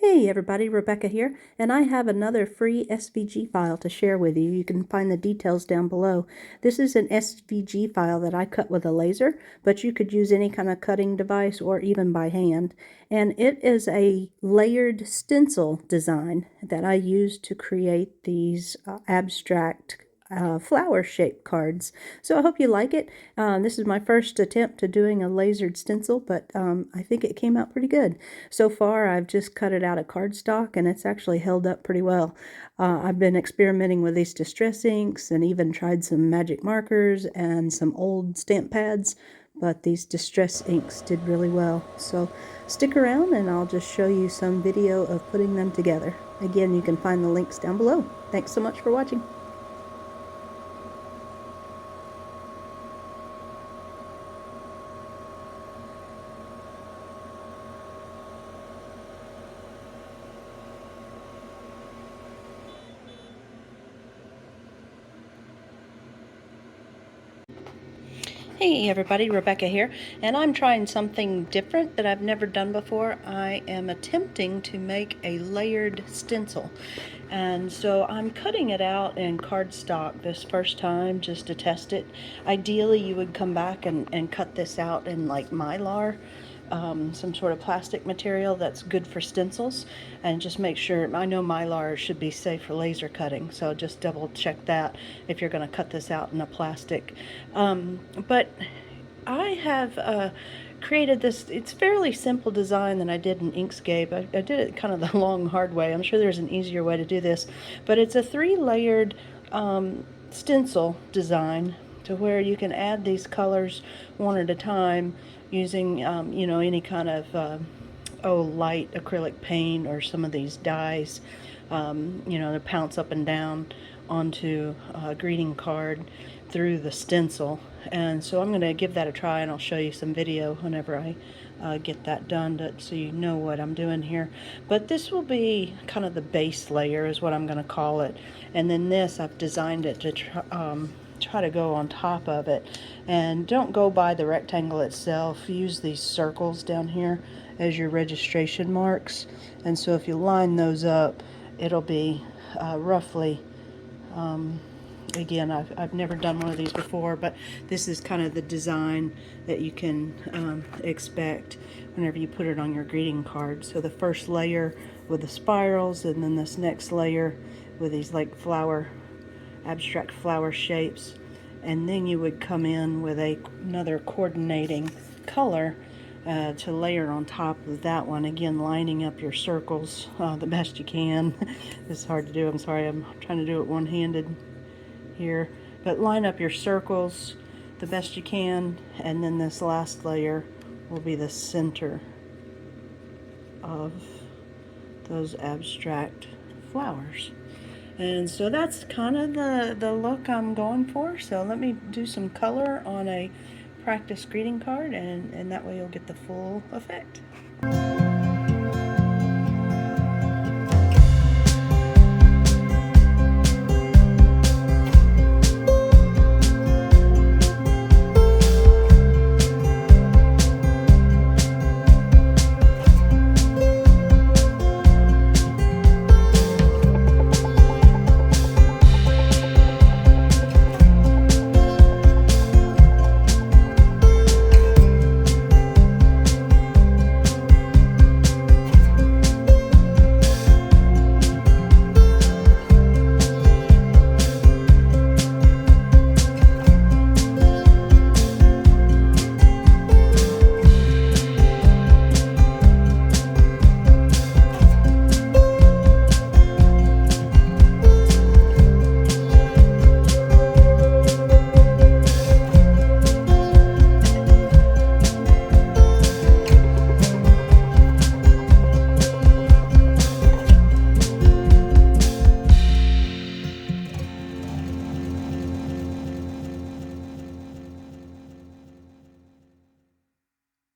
Hey everybody, Rebecca here, and I have another free SVG file to share with you. You can find the details down below. This is an SVG file that I cut with a laser, but you could use any kind of cutting device or even by hand. And it is a layered stencil design that I used to create these abstract flower-shaped cards. So I hope you like it. This is my first attempt to doing a lasered stencil, but I think it came out pretty good. So far, I've just cut it out of cardstock, and it's actually held up pretty well. I've been experimenting with these distress inks and even tried some magic markers and some old stamp pads, but these distress inks did really well. So stick around and I'll just show you some video of putting them together. Again, you can find the links down below. Thanks so much for watching. Hey everybody, Rebecca here, and I'm trying something different that I've never done before. I am attempting to make a layered stencil, and so I'm cutting it out in cardstock this first time just to test it. Ideally you would come back and cut this out in like Mylar, some sort of plastic material that's good for stencils, and just make sure, I know Mylar should be safe for laser cutting, so just double check that if you're going to cut this out in a plastic. But I have created this, it's fairly simple design that I did in Inkscape. I did it kind of the long hard way. I'm sure there's an easier way to do this, but it's a 3-layered stencil design to where you can add these colors one at a time using you know, any kind of light acrylic paint or some of these dyes, you know, to pounce up and down onto a greeting card through the stencil. And so I'm going to give that a try, and I'll show you some video whenever I get that done, so you know what I'm doing here. But this will be kind of the base layer is what I'm going to call it, and then this I've designed it to try to go on top of it. And don't go by the rectangle itself. Use these circles down here as your registration marks, and so if you line those up, it'll be roughly again, I've never done one of these before, but this is kind of the design that you can expect whenever you put it on your greeting card. So the first layer with the spirals, and then this next layer with these like abstract flower shapes, and then you would come in with another coordinating color to layer on top of that one, again lining up your circles the best you can. This is hard to do, I'm sorry, I'm trying to do it one-handed here, but line up your circles the best you can, and then this last layer will be the center of those abstract flowers. And so that's kind of the look I'm going for. So let me do some color on a practice greeting card, and that way you'll get the full effect.